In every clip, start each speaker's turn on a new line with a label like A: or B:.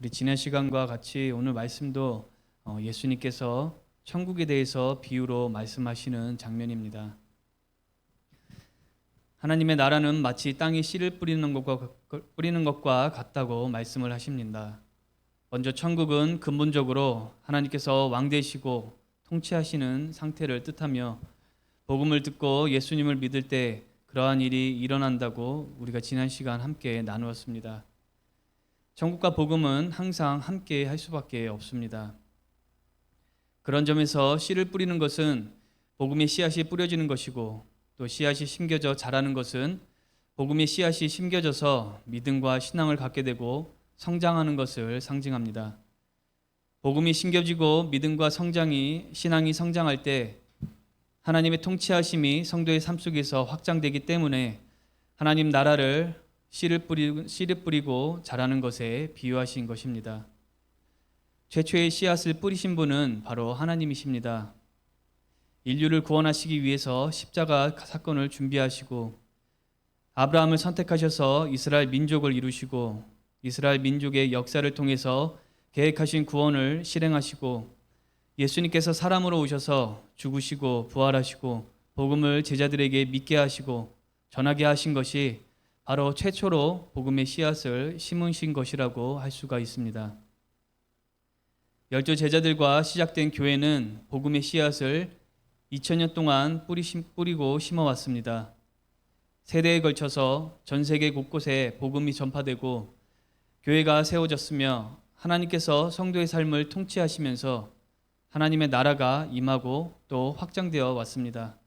A: 우리 지난 시간과 같이 오늘 말씀도 예수님께서 천국에 대해서 비유로 말씀하시는 장면입니다. 하나님의 나라는 마치 땅에 씨를 뿌리는 것과 같다고 말씀을 하십니다. 먼저 천국은 근본적으로 하나님께서 왕 되시고 통치하시는 상태를 뜻하며 복음을 듣고 예수님을 믿을 때 그러한 일이 일어난다고 우리가 지난 시간 함께 나누었습니다. 천국과 복음은 항상 함께 할 수밖에 없습니다. 그런 점에서 씨를 뿌리는 것은 복음의 씨앗이 뿌려지는 것이고, 또 씨앗이 심겨져 자라는 것은 복음의 씨앗이 심겨져서 믿음과 신앙을 갖게 되고 성장하는 것을 상징합니다. 복음이 심겨지고 믿음과 신앙이 성장할 때 하나님의 통치하심이 성도의 삶 속에서 확장되기 때문에 하나님 나라를 씨를 뿌리고 자라는 것에 비유하신 것입니다. 최초의 씨앗을 뿌리신 분은 바로 하나님이십니다. 인류를 구원하시기 위해서 십자가 사건을 준비하시고 아브라함을 선택하셔서 이스라엘 민족을 이루시고 이스라엘 민족의 역사를 통해서 계획하신 구원을 실행하시고 예수님께서 사람으로 오셔서 죽으시고 부활하시고 복음을 제자들에게 믿게 하시고 전하게 하신 것이 바로 최초로 복음의 씨앗을 심으신 것이라고 할 수가 있습니다. 열두 제자들과 시작된 교회는 복음의 씨앗을 2000년 동안 뿌리고 심어왔습니다. 세대에 걸쳐서 전 세계 곳곳에 복음이 전파되고 교회가 세워졌으며 하나님께서 성도의 삶을 통치하시면서 하나님의 나라가 임하고 또 확장되어 왔습니다.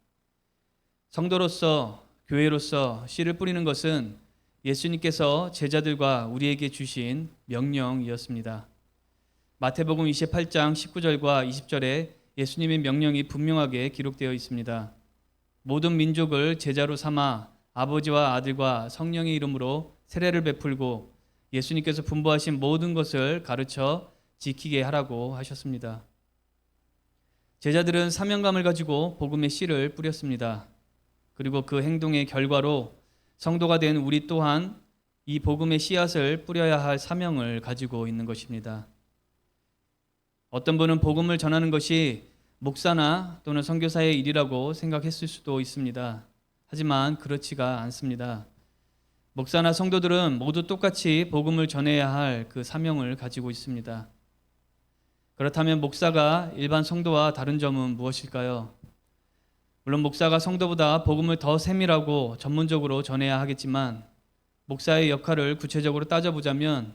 A: 성도로서 교회로서 씨를 뿌리는 것은 예수님께서 제자들과 우리에게 주신 명령이었습니다. 마태복음 28장 19절과 20절에 예수님의 명령이 분명하게 기록되어 있습니다. 모든 민족을 제자로 삼아 아버지와 아들과 성령의 이름으로 세례를 베풀고 예수님께서 분부하신 모든 것을 가르쳐 지키게 하라고 하셨습니다. 제자들은 사명감을 가지고 복음의 씨를 뿌렸습니다. 그리고 그 행동의 결과로 성도가 된 우리 또한 이 복음의 씨앗을 뿌려야 할 사명을 가지고 있는 것입니다. 어떤 분은 복음을 전하는 것이 목사나 또는 선교사의 일이라고 생각했을 수도 있습니다. 하지만 그렇지가 않습니다. 목사나 성도들은 모두 똑같이 복음을 전해야 할 그 사명을 가지고 있습니다. 그렇다면 목사가 일반 성도와 다른 점은 무엇일까요? 물론 목사가 성도보다 복음을 더 세밀하고 전문적으로 전해야 하겠지만 목사의 역할을 구체적으로 따져보자면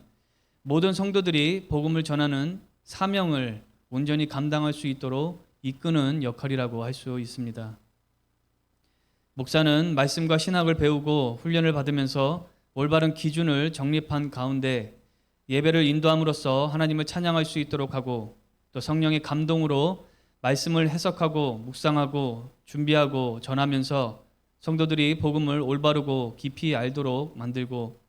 A: 모든 성도들이 복음을 전하는 사명을 온전히 감당할 수 있도록 이끄는 역할이라고 할 수 있습니다. 목사는 말씀과 신학을 배우고 훈련을 받으면서 올바른 기준을 정립한 가운데 예배를 인도함으로써 하나님을 찬양할 수 있도록 하고 또 성령의 감동으로 말씀을 해석하고 묵상하고 준비하고 전하면서 성도들이 복음을 올바르고 깊이 알도록 만들고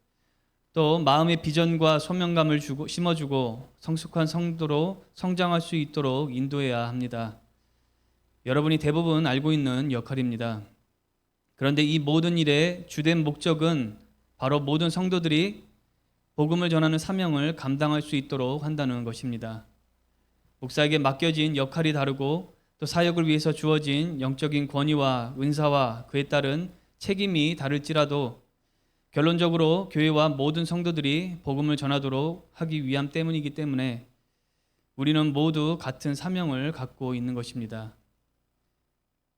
A: 또 마음의 비전과 소명감을 심어주고 성숙한 성도로 성장할 수 있도록 인도해야 합니다. 여러분이 대부분 알고 있는 역할입니다. 그런데 이 모든 일의 주된 목적은 바로 모든 성도들이 복음을 전하는 사명을 감당할 수 있도록 한다는 것입니다. 목사에게 맡겨진 역할이 다르고 또 사역을 위해서 주어진 영적인 권위와 은사와 그에 따른 책임이 다를지라도 결론적으로 교회와 모든 성도들이 복음을 전하도록 하기 위함 때문이기 때문에 우리는 모두 같은 사명을 갖고 있는 것입니다.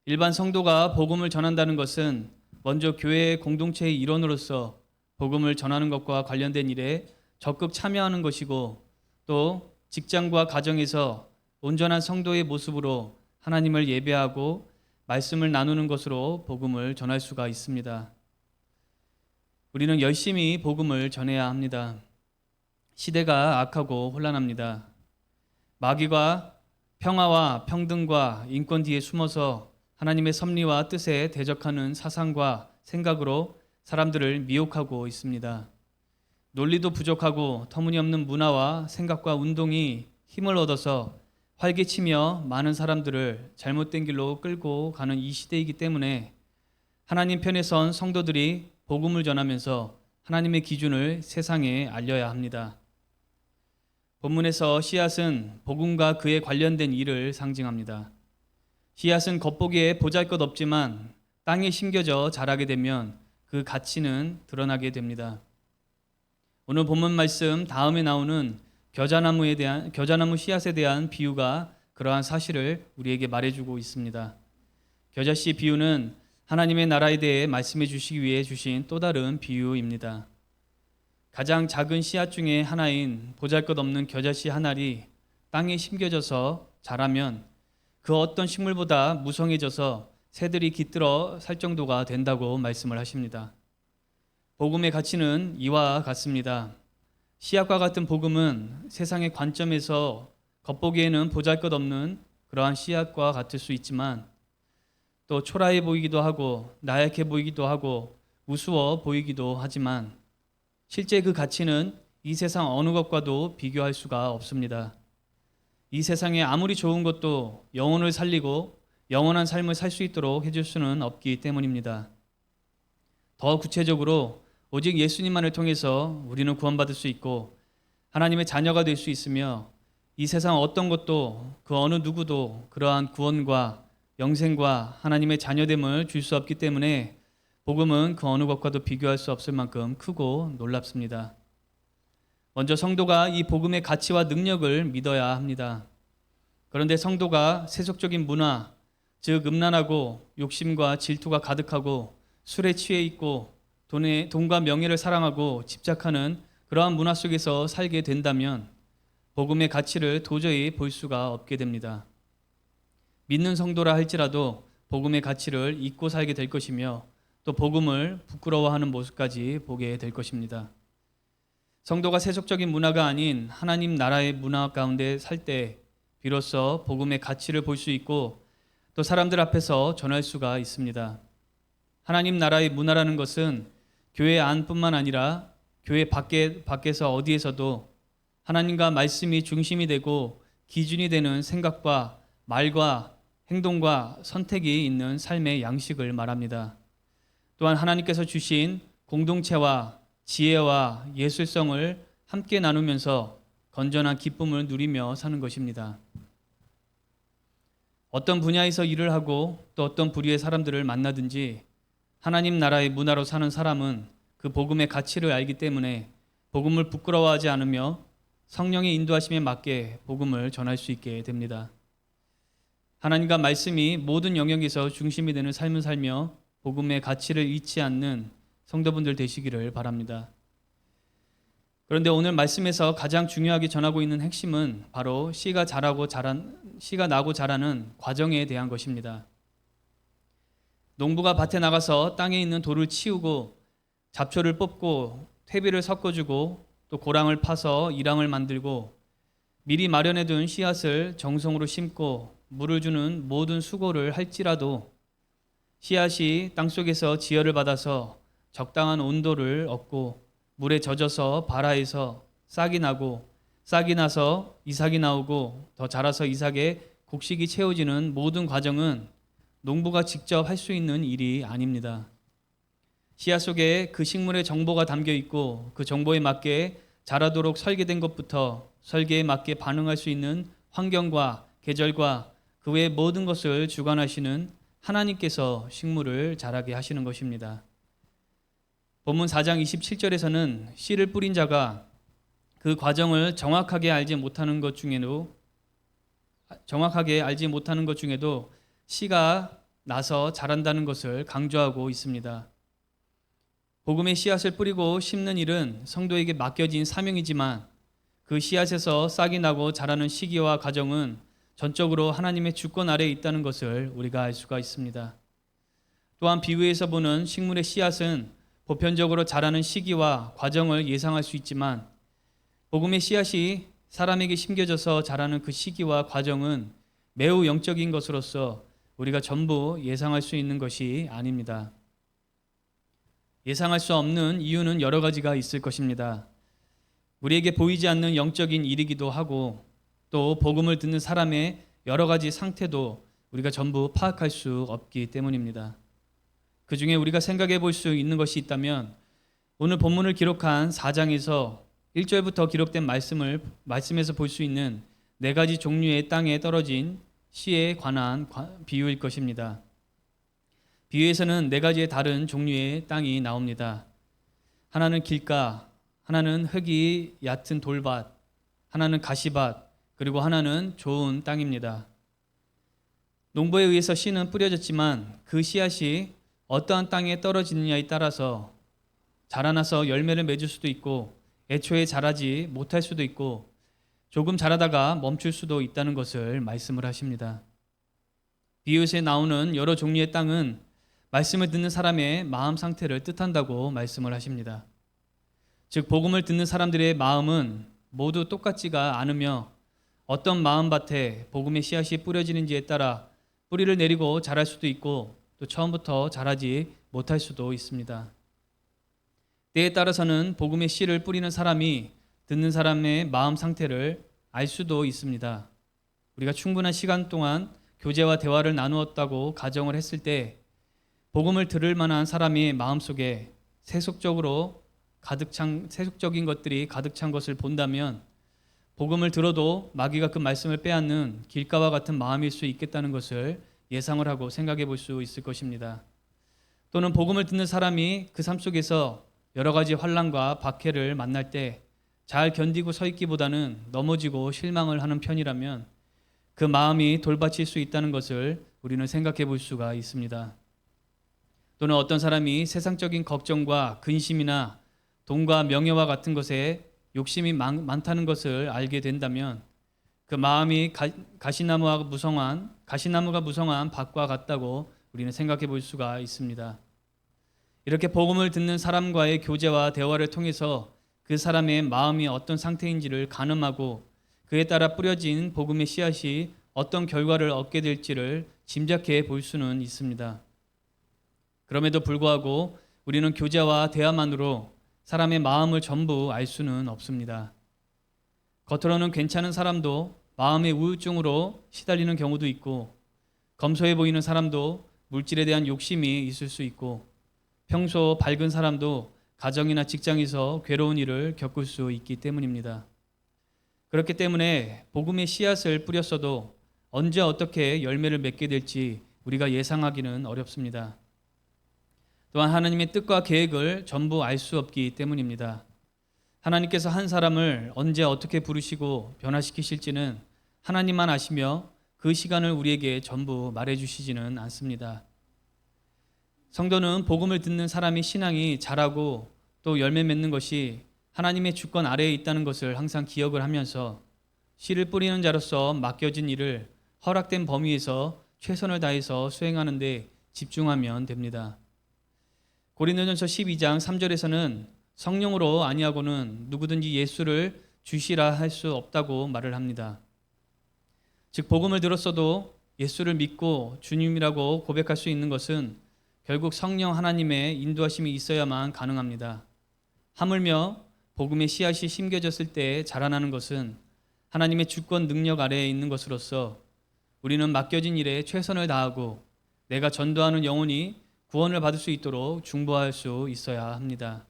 A: 일반 성도가 복음을 전한다는 것은 먼저 교회의 공동체의 일원으로서 복음을 전하는 것과 관련된 일에 적극 참여하는 것이고 또 직장과 가정에서 온전한 성도의 모습으로 하나님을 예배하고 말씀을 나누는 것으로 복음을 전할 수가 있습니다. 우리는 열심히 복음을 전해야 합니다. 시대가 악하고 혼란합니다. 마귀가 평화와 평등과 인권 뒤에 숨어서 하나님의 섭리와 뜻에 대적하는 사상과 생각으로 사람들을 미혹하고 있습니다. 논리도 부족하고 터무니없는 문화와 생각과 운동이 힘을 얻어서 활개치며 많은 사람들을 잘못된 길로 끌고 가는 이 시대이기 때문에 하나님 편에 선 성도들이 복음을 전하면서 하나님의 기준을 세상에 알려야 합니다. 본문에서 씨앗은 복음과 그에 관련된 일을 상징합니다. 씨앗은 겉보기에 보잘것없지만 땅에 심겨져 자라게 되면 그 가치는 드러나게 됩니다. 오늘 본문 말씀 다음에 나오는 겨자나무 씨앗에 대한 비유가 그러한 사실을 우리에게 말해주고 있습니다. 겨자씨 비유는 하나님의 나라에 대해 말씀해 주시기 위해 주신 또 다른 비유입니다. 가장 작은 씨앗 중에 하나인 보잘것없는 겨자씨 한 알이 땅에 심겨져서 자라면 그 어떤 식물보다 무성해져서 새들이 깃들어 살 정도가 된다고 말씀을 하십니다. 복음의 가치는 이와 같습니다. 씨앗과 같은 복음은 세상의 관점에서 겉보기에는 보잘것없는 그러한 씨앗과 같을 수 있지만 또 초라해 보이기도 하고 나약해 보이기도 하고 우스워 보이기도 하지만 실제 그 가치는 이 세상 어느 것과도 비교할 수가 없습니다. 이 세상에 아무리 좋은 것도 영혼을 살리고 영원한 삶을 살 수 있도록 해줄 수는 없기 때문입니다. 더 구체적으로 오직 예수님만을 통해서 우리는 구원받을 수 있고 하나님의 자녀가 될 수 있으며 이 세상 어떤 것도 그 어느 누구도 그러한 구원과 영생과 하나님의 자녀됨을 줄 수 없기 때문에 복음은 그 어느 것과도 비교할 수 없을 만큼 크고 놀랍습니다. 먼저 성도가 이 복음의 가치와 능력을 믿어야 합니다. 그런데 성도가 세속적인 문화, 즉 음란하고 욕심과 질투가 가득하고 술에 취해 있고 돈과 명예를 사랑하고 집착하는 그러한 문화 속에서 살게 된다면 복음의 가치를 도저히 볼 수가 없게 됩니다. 믿는 성도라 할지라도 복음의 가치를 잊고 살게 될 것이며 또 복음을 부끄러워하는 모습까지 보게 될 것입니다. 성도가 세속적인 문화가 아닌 하나님 나라의 문화 가운데 살 때 비로소 복음의 가치를 볼 수 있고 또 사람들 앞에서 전할 수가 있습니다. 하나님 나라의 문화라는 것은 교회 안뿐만 아니라 교회 밖에서 어디에서도 하나님과 말씀이 중심이 되고 기준이 되는 생각과 말과 행동과 선택이 있는 삶의 양식을 말합니다. 또한 하나님께서 주신 공동체와 지혜와 예술성을 함께 나누면서 건전한 기쁨을 누리며 사는 것입니다. 어떤 분야에서 일을 하고 또 어떤 부류의 사람들을 만나든지 하나님 나라의 문화로 사는 사람은 그 복음의 가치를 알기 때문에 복음을 부끄러워하지 않으며 성령의 인도하심에 맞게 복음을 전할 수 있게 됩니다. 하나님과 말씀이 모든 영역에서 중심이 되는 삶을 살며 복음의 가치를 잊지 않는 성도분들 되시기를 바랍니다. 그런데 오늘 말씀에서 가장 중요하게 전하고 있는 핵심은 바로 씨가 나고 자라는 과정에 대한 것입니다. 농부가 밭에 나가서 땅에 있는 돌을 치우고 잡초를 뽑고 퇴비를 섞어주고 또 고랑을 파서 이랑을 만들고 미리 마련해둔 씨앗을 정성으로 심고 물을 주는 모든 수고를 할지라도 씨앗이 땅속에서 지혈을 받아서 적당한 온도를 얻고 물에 젖어서 발아에서 싹이 나고 싹이 나서 이삭이 나오고 더 자라서 이삭에 곡식이 채워지는 모든 과정은 농부가 직접 할 수 있는 일이 아닙니다. 씨앗 속에 그 식물의 정보가 담겨 있고 그 정보에 맞게 자라도록 설계된 것부터 설계에 맞게 반응할 수 있는 환경과 계절과 그 외의 모든 것을 주관하시는 하나님께서 식물을 자라게 하시는 것입니다. 본문 4장 27절에서는 씨를 뿌린 자가 그 과정을 정확하게 알지 못하는 것 중에도 씨가 나서 자란다는 것을 강조하고 있습니다. 복음의 씨앗을 뿌리고 심는 일은 성도에게 맡겨진 사명이지만 그 씨앗에서 싹이 나고 자라는 시기와 과정은 전적으로 하나님의 주권 아래에 있다는 것을 우리가 알 수가 있습니다. 또한 비유에서 보는 식물의 씨앗은 보편적으로 자라는 시기와 과정을 예상할 수 있지만 복음의 씨앗이 사람에게 심겨져서 자라는 그 시기와 과정은 매우 영적인 것으로서 우리가 전부 예상할 수 있는 것이 아닙니다. 예상할 수 없는 이유는 여러 가지가 있을 것입니다. 우리에게 보이지 않는 영적인 일이기도 하고 또 복음을 듣는 사람의 여러 가지 상태도 우리가 전부 파악할 수 없기 때문입니다. 그 중에 우리가 생각해 볼 수 있는 것이 있다면 오늘 본문을 기록한 4장에서 1절부터 기록된 말씀에서 볼 수 있는 네 가지 종류의 땅에 떨어진 씨에 관한 비유일 것입니다. 비유에서는 네 가지의 다른 종류의 땅이 나옵니다. 하나는 길가, 하나는 흙이 얕은 돌밭, 하나는 가시밭, 그리고 하나는 좋은 땅입니다. 농부에 의해서 씨는 뿌려졌지만 그 씨앗이 어떠한 땅에 떨어지느냐에 따라서 자라나서 열매를 맺을 수도 있고 애초에 자라지 못할 수도 있고 조금 자라다가 멈출 수도 있다는 것을 말씀을 하십니다. 비유에서 나오는 여러 종류의 땅은 말씀을 듣는 사람의 마음 상태를 뜻한다고 말씀을 하십니다. 즉 복음을 듣는 사람들의 마음은 모두 똑같지가 않으며 어떤 마음밭에 복음의 씨앗이 뿌려지는지에 따라 뿌리를 내리고 자랄 수도 있고 또 처음부터 자라지 못할 수도 있습니다. 때에 따라서는 복음의 씨를 뿌리는 사람이 듣는 사람의 마음 상태를 알 수도 있습니다. 우리가 충분한 시간 동안 교제와 대화를 나누었다고 가정을 했을 때 복음을 들을 만한 사람의 마음속에 세속적인 것들이 가득 찬 것을 본다면 복음을 들어도 마귀가 그 말씀을 빼앗는 길가와 같은 마음일 수 있겠다는 것을 예상을 하고 생각해 볼 수 있을 것입니다. 또는 복음을 듣는 사람이 그 삶 속에서 여러 가지 환난과 박해를 만날 때 잘 견디고 서 있기보다는 넘어지고 실망을 하는 편이라면 그 마음이 돌받칠 수 있다는 것을 우리는 생각해 볼 수가 있습니다. 또는 어떤 사람이 세상적인 걱정과 근심이나 돈과 명예와 같은 것에 욕심이 많다는 것을 알게 된다면 그 마음이 가시나무가 무성한 밭과 같다고 우리는 생각해 볼 수가 있습니다. 이렇게 복음을 듣는 사람과의 교제와 대화를 통해서 그 사람의 마음이 어떤 상태인지를 가늠하고 그에 따라 뿌려진 복음의 씨앗이 어떤 결과를 얻게 될지를 짐작해 볼 수는 있습니다. 그럼에도 불구하고 우리는 교제와 대화만으로 사람의 마음을 전부 알 수는 없습니다. 겉으로는 괜찮은 사람도 마음의 우울증으로 시달리는 경우도 있고 검소해 보이는 사람도 물질에 대한 욕심이 있을 수 있고 평소 밝은 사람도 가정이나 직장에서 괴로운 일을 겪을 수 있기 때문입니다. 그렇기 때문에 복음의 씨앗을 뿌렸어도 언제 어떻게 열매를 맺게 될지 우리가 예상하기는 어렵습니다. 또한 하나님의 뜻과 계획을 전부 알 수 없기 때문입니다. 하나님께서 한 사람을 언제 어떻게 부르시고 변화시키실지는 하나님만 아시며 그 시간을 우리에게 전부 말해주시지는 않습니다. 성도는 복음을 듣는 사람이 신앙이 자라고 또 열매 맺는 것이 하나님의 주권 아래에 있다는 것을 항상 기억을 하면서 씨를 뿌리는 자로서 맡겨진 일을 허락된 범위에서 최선을 다해서 수행하는 데 집중하면 됩니다. 고린도전서 12장 3절에서는 성령으로 아니하고는 누구든지 예수를 주시라 할 수 없다고 말을 합니다. 즉 복음을 들었어도 예수를 믿고 주님이라고 고백할 수 있는 것은 결국 성령 하나님의 인도하심이 있어야만 가능합니다. 하물며 복음의 씨앗이 심겨졌을 때 자라나는 것은 하나님의 주권 능력 아래에 있는 것으로서 우리는 맡겨진 일에 최선을 다하고 내가 전도하는 영혼이 구원을 받을 수 있도록 중보할 수 있어야 합니다.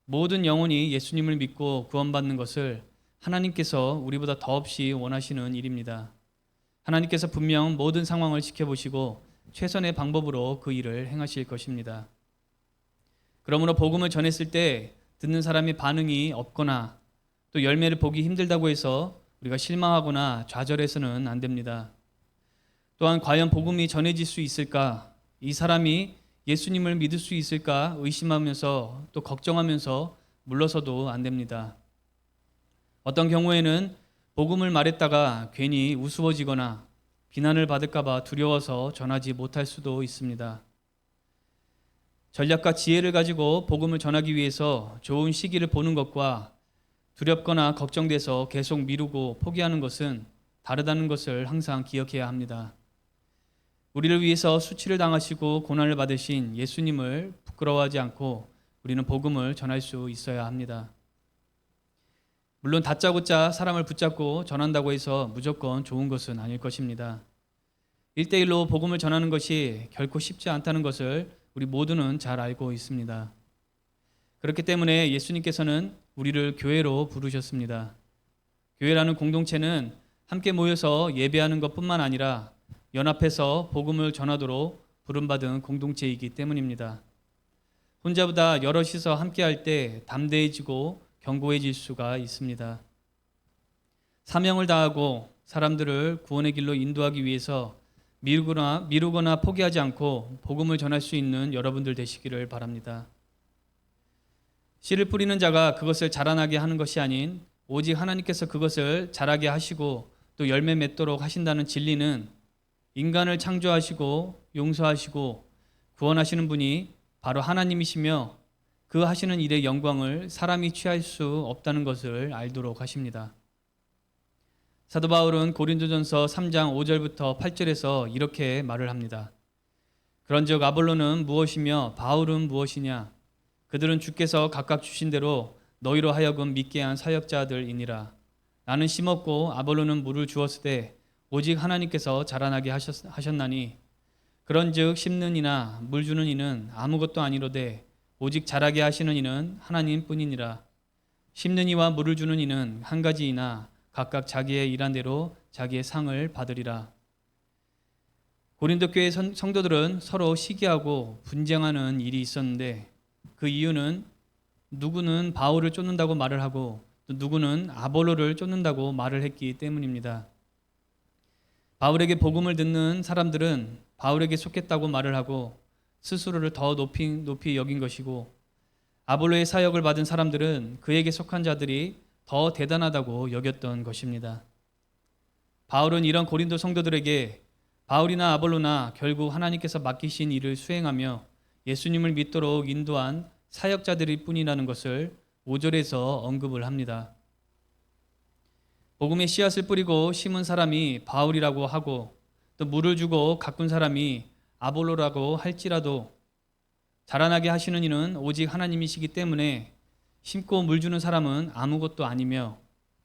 A: 모든 영혼이 예수님을 믿고 구원받는 것을 하나님께서 우리보다 더없이 원하시는 일입니다. 하나님께서 분명 모든 상황을 지켜보시고 최선의 방법으로 그 일을 행하실 것입니다. 그러므로 복음을 전했을 때 듣는 사람의 반응이 없거나 또 열매를 보기 힘들다고 해서 우리가 실망하거나 좌절해서는 안 됩니다. 또한 과연 복음이 전해질 수 있을까? 이 사람이 예수님을 믿을 수 있을까? 의심하면서 또 걱정하면서 물러서도 안 됩니다. 어떤 경우에는 복음을 말했다가 괜히 우스워지거나 비난을 받을까 봐 두려워서 전하지 못할 수도 있습니다. 전략과 지혜를 가지고 복음을 전하기 위해서 좋은 시기를 보는 것과 두렵거나 걱정돼서 계속 미루고 포기하는 것은 다르다는 것을 항상 기억해야 합니다. 우리를 위해서 수치를 당하시고 고난을 받으신 예수님을 부끄러워하지 않고 우리는 복음을 전할 수 있어야 합니다. 물론 다짜고짜 사람을 붙잡고 전한다고 해서 무조건 좋은 것은 아닐 것입니다. 1대1로 복음을 전하는 것이 결코 쉽지 않다는 것을 우리 모두는 잘 알고 있습니다. 그렇기 때문에 예수님께서는 우리를 교회로 부르셨습니다. 교회라는 공동체는 함께 모여서 예배하는 것뿐만 아니라 연합해서 복음을 전하도록 부름받은 공동체이기 때문입니다. 혼자보다 여럿이서 함께할 때 담대해지고 견고해질 수가 있습니다. 사명을 다하고 사람들을 구원의 길로 인도하기 위해서 미루거나 포기하지 않고 복음을 전할 수 있는 여러분들 되시기를 바랍니다. 씨를 뿌리는 자가 그것을 자라나게 하는 것이 아닌 오직 하나님께서 그것을 자라게 하시고 또 열매 맺도록 하신다는 진리는 인간을 창조하시고 용서하시고 구원하시는 분이 바로 하나님이시며 그 하시는 일의 영광을 사람이 취할 수 없다는 것을 알도록 하십니다. 사도 바울은 고린도전서 3장 5절부터 8절에서 이렇게 말을 합니다. 그런즉 아볼로는 무엇이며 바울은 무엇이냐? 그들은 주께서 각각 주신 대로 너희로 하여금 믿게 한 사역자들이니라. 나는 심었고 아볼로는 물을 주었으되 오직 하나님께서 자라나게 하셨나니 그런즉 심는 이나 물 주는 이는 아무것도 아니로되 오직 자라게 하시는 이는 하나님뿐이니라. 심는 이와 물을 주는 이는 한 가지이나 각각 자기의 일한 대로 자기의 상을 받으리라. 고린도 교회 성도들은 서로 시기하고 분쟁하는 일이 있었는데 그 이유는 누구는 바울을 쫓는다고 말을 하고 또 누구는 아볼로를 쫓는다고 말을 했기 때문입니다. 바울에게 복음을 듣는 사람들은 바울에게 속했다고 말을 하고 스스로를 더 높이 여긴 것이고 아볼로의 사역을 받은 사람들은 그에게 속한 자들이 더 대단하다고 여겼던 것입니다. 바울은 이런 고린도 성도들에게 바울이나 아볼로나 결국 하나님께서 맡기신 일을 수행하며 예수님을 믿도록 인도한 사역자들일 뿐이라는 것을 5절에서 언급을 합니다. 복음의 씨앗을 뿌리고 심은 사람이 바울이라고 하고 또 물을 주고 가꾼 사람이 아볼로라고 할지라도 자라나게 하시는 이는 오직 하나님이시기 때문에 심고 물 주는 사람은 아무것도 아니며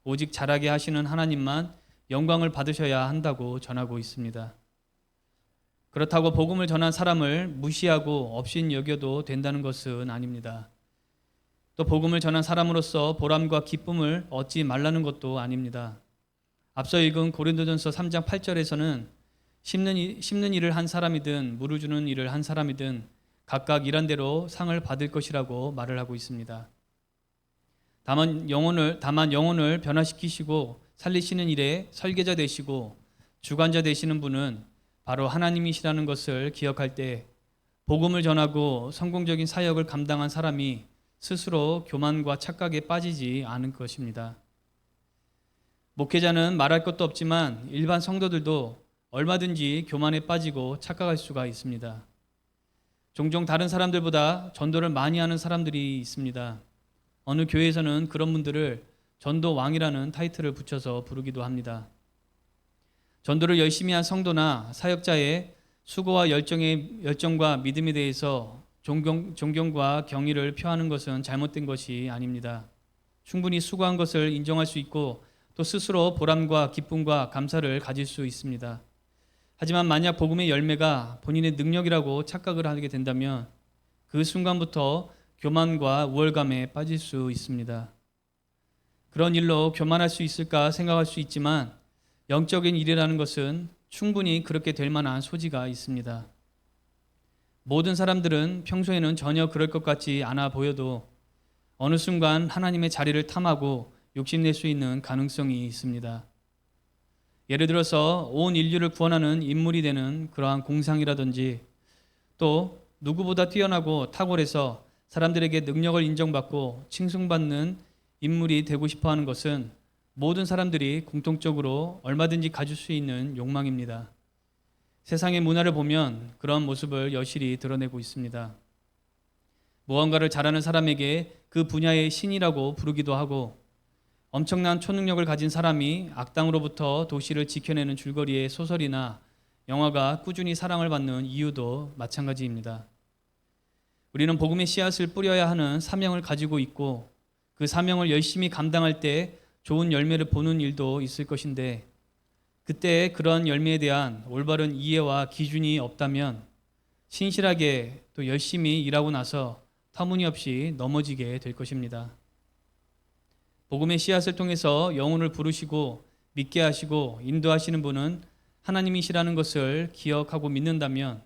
A: 오직 자라게 하시는 하나님만 영광을 받으셔야 한다고 전하고 있습니다. 그렇다고 복음을 전한 사람을 무시하고 없인 여겨도 된다는 것은 아닙니다. 또 복음을 전한 사람으로서 보람과 기쁨을 얻지 말라는 것도 아닙니다. 앞서 읽은 고린도전서 3장 8절에서는 심는 일을 한 사람이든 물을 주는 일을 한 사람이든 각각 일한 대로 상을 받을 것이라고 말을 하고 있습니다. 다만 영혼을 변화시키시고 살리시는 일에 설계자 되시고 주관자 되시는 분은 바로 하나님이시라는 것을 기억할 때 복음을 전하고 성공적인 사역을 감당한 사람이 스스로 교만과 착각에 빠지지 않을 것입니다. 목회자는 말할 것도 없지만 일반 성도들도 얼마든지 교만에 빠지고 착각할 수가 있습니다. 종종 다른 사람들보다 전도를 많이 하는 사람들이 있습니다. 어느 교회에서는 그런 분들을 전도왕이라는 타이틀을 붙여서 부르기도 합니다. 전도를 열심히 한 성도나 사역자의 수고와 열정과 믿음에 대해서 존경과 경의를 표하는 것은 잘못된 것이 아닙니다. 충분히 수고한 것을 인정할 수 있고 또 스스로 보람과 기쁨과 감사를 가질 수 있습니다. 하지만 만약 복음의 열매가 본인의 능력이라고 착각을 하게 된다면 그 순간부터 교만과 우월감에 빠질 수 있습니다. 그런 일로 교만할 수 있을까 생각할 수 있지만 영적인 일이라는 것은 충분히 그렇게 될 만한 소지가 있습니다. 모든 사람들은 평소에는 전혀 그럴 것 같지 않아 보여도 어느 순간 하나님의 자리를 탐하고 욕심낼 수 있는 가능성이 있습니다. 예를 들어서 온 인류를 구원하는 인물이 되는 그러한 공상이라든지 또 누구보다 뛰어나고 탁월해서 사람들에게 능력을 인정받고 칭송받는 인물이 되고 싶어하는 것은 모든 사람들이 공통적으로 얼마든지 가질 수 있는 욕망입니다. 세상의 문화를 보면 그런 모습을 여실히 드러내고 있습니다. 무언가를 잘하는 사람에게 그 분야의 신이라고 부르기도 하고 엄청난 초능력을 가진 사람이 악당으로부터 도시를 지켜내는 줄거리의 소설이나 영화가 꾸준히 사랑을 받는 이유도 마찬가지입니다. 우리는 복음의 씨앗을 뿌려야 하는 사명을 가지고 있고 그 사명을 열심히 감당할 때 좋은 열매를 보는 일도 있을 것인데 그때 그런 열매에 대한 올바른 이해와 기준이 없다면 신실하게 또 열심히 일하고 나서 터무니없이 넘어지게 될 것입니다. 복음의 씨앗을 통해서 영혼을 부르시고 믿게 하시고 인도하시는 분은 하나님이시라는 것을 기억하고 믿는다면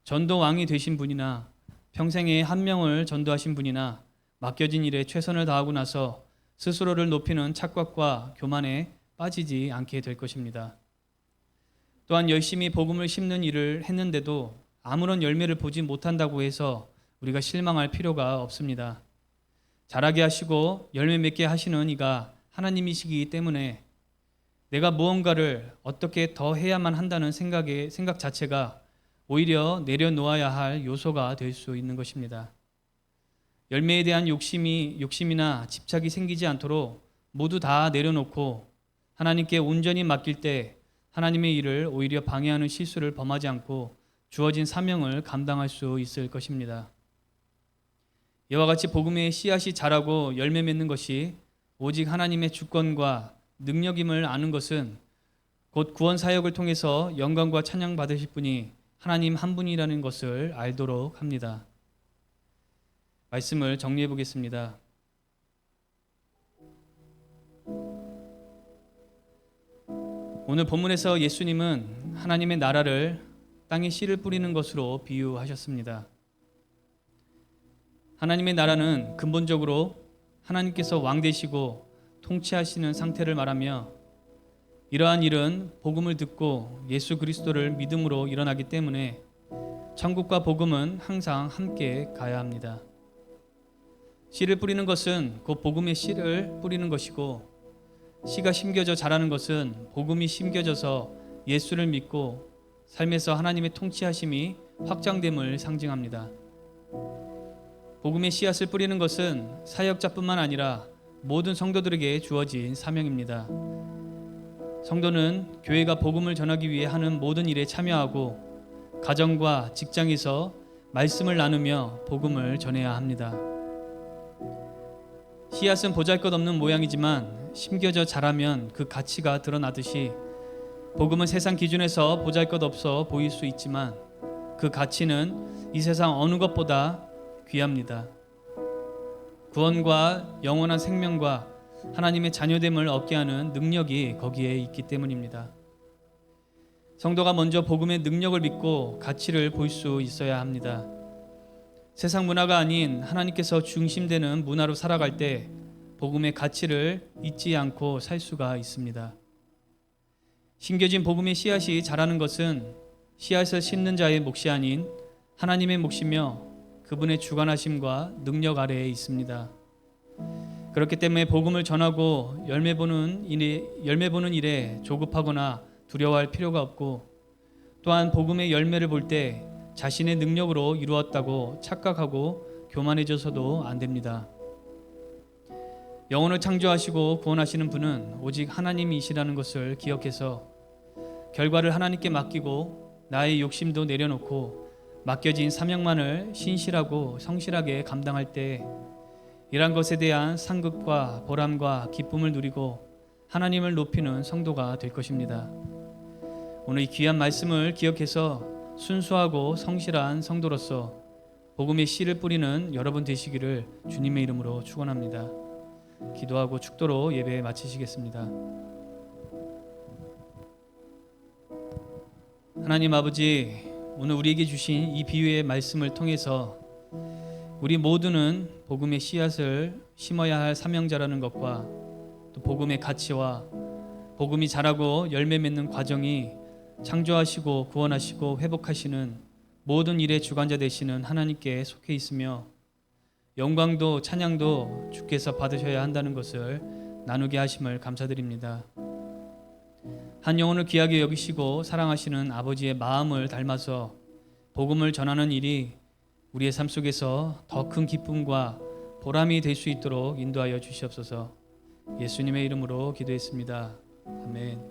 A: 전도왕이 되신 분이나 평생에 한 명을 전도하신 분이나 맡겨진 일에 최선을 다하고 나서 스스로를 높이는 착각과 교만에 빠지지 않게 될 것입니다. 또한 열심히 복음을 심는 일을 했는데도 아무런 열매를 보지 못한다고 해서 우리가 실망할 필요가 없습니다. 자라게 하시고 열매 맺게 하시는 이가 하나님이시기 때문에 내가 무언가를 어떻게 더 해야만 한다는 생각 자체가 오히려 내려놓아야 할 요소가 될 수 있는 것입니다. 열매에 대한 욕심이나 집착이 생기지 않도록 모두 다 내려놓고 하나님께 온전히 맡길 때 하나님의 일을 오히려 방해하는 실수를 범하지 않고 주어진 사명을 감당할 수 있을 것입니다. 이와 같이 복음의 씨앗이 자라고 열매 맺는 것이 오직 하나님의 주권과 능력임을 아는 것은 곧 구원 사역을 통해서 영광과 찬양 받으실 분이 하나님 한 분이라는 것을 알도록 합니다. 말씀을 정리해 보겠습니다. 오늘 본문에서 예수님은 하나님의 나라를 땅에 씨를 뿌리는 것으로 비유하셨습니다. 하나님의 나라는 근본적으로 하나님께서 왕 되시고 통치하시는 상태를 말하며 이러한 일은 복음을 듣고 예수 그리스도를 믿음으로 일어나기 때문에 천국과 복음은 항상 함께 가야 합니다. 씨를 뿌리는 것은 곧 복음의 씨를 뿌리는 것이고 씨가 심겨져 자라는 것은 복음이 심겨져서 예수를 믿고 삶에서 하나님의 통치하심이 확장됨을 상징합니다. 복음의 씨앗을 뿌리는 것은 사역자뿐만 아니라 모든 성도들에게 주어진 사명입니다. 성도는 교회가 복음을 전하기 위해 하는 모든 일에 참여하고 가정과 직장에서 말씀을 나누며 복음을 전해야 합니다. 씨앗은 보잘것없는 모양이지만 심겨져 자라면 그 가치가 드러나듯이 복음은 세상 기준에서 보잘것없어 보일 수 있지만 그 가치는 이 세상 어느 것보다 귀합니다. 구원과 영원한 생명과 하나님의 자녀됨을 얻게 하는 능력이 거기에 있기 때문입니다. 성도가 먼저 복음의 능력을 믿고 가치를 볼 수 있어야 합니다. 세상 문화가 아닌 하나님께서 중심되는 문화로 살아갈 때 복음의 가치를 잊지 않고 살 수가 있습니다. 심겨진 복음의 씨앗이 자라는 것은 씨앗을 심는 자의 몫이 아닌 하나님의 몫이며 그분의 주관하심과 능력 아래에 있습니다. 그렇기 때문에 복음을 전하고 열매 보는 일에 조급하거나 두려워할 필요가 없고 또한 복음의 열매를 볼 때 자신의 능력으로 이루었다고 착각하고 교만해져서도 안 됩니다. 영혼을 창조하시고 구원하시는 분은 오직 하나님이시라는 것을 기억해서 결과를 하나님께 맡기고 나의 욕심도 내려놓고 맡겨진 사명만을 신실하고 성실하게 감당할 때 이러한 것에 대한 상급과 보람과 기쁨을 누리고 하나님을 높이는 성도가 될 것입니다. 오늘 이 귀한 말씀을 기억해서 순수하고 성실한 성도로서 복음의 씨를 뿌리는 여러분 되시기를 주님의 이름으로 축원합니다. 기도하고 축도로 예배 마치시겠습니다. 하나님 아버지, 오늘 우리에게 주신 이 비유의 말씀을 통해서 우리 모두는 복음의 씨앗을 심어야 할 사명자라는 것과 또 복음의 가치와 복음이 자라고 열매 맺는 과정이 창조하시고 구원하시고 회복하시는 모든 일의 주관자 되시는 하나님께 속해 있으며 영광도 찬양도 주께서 받으셔야 한다는 것을 나누게 하심을 감사드립니다. 한 영혼을 귀하게 여기시고 사랑하시는 아버지의 마음을 닮아서 복음을 전하는 일이 우리의 삶 속에서 더 큰 기쁨과 보람이 될 수 있도록 인도하여 주시옵소서. 예수님의 이름으로 기도했습니다. 아멘.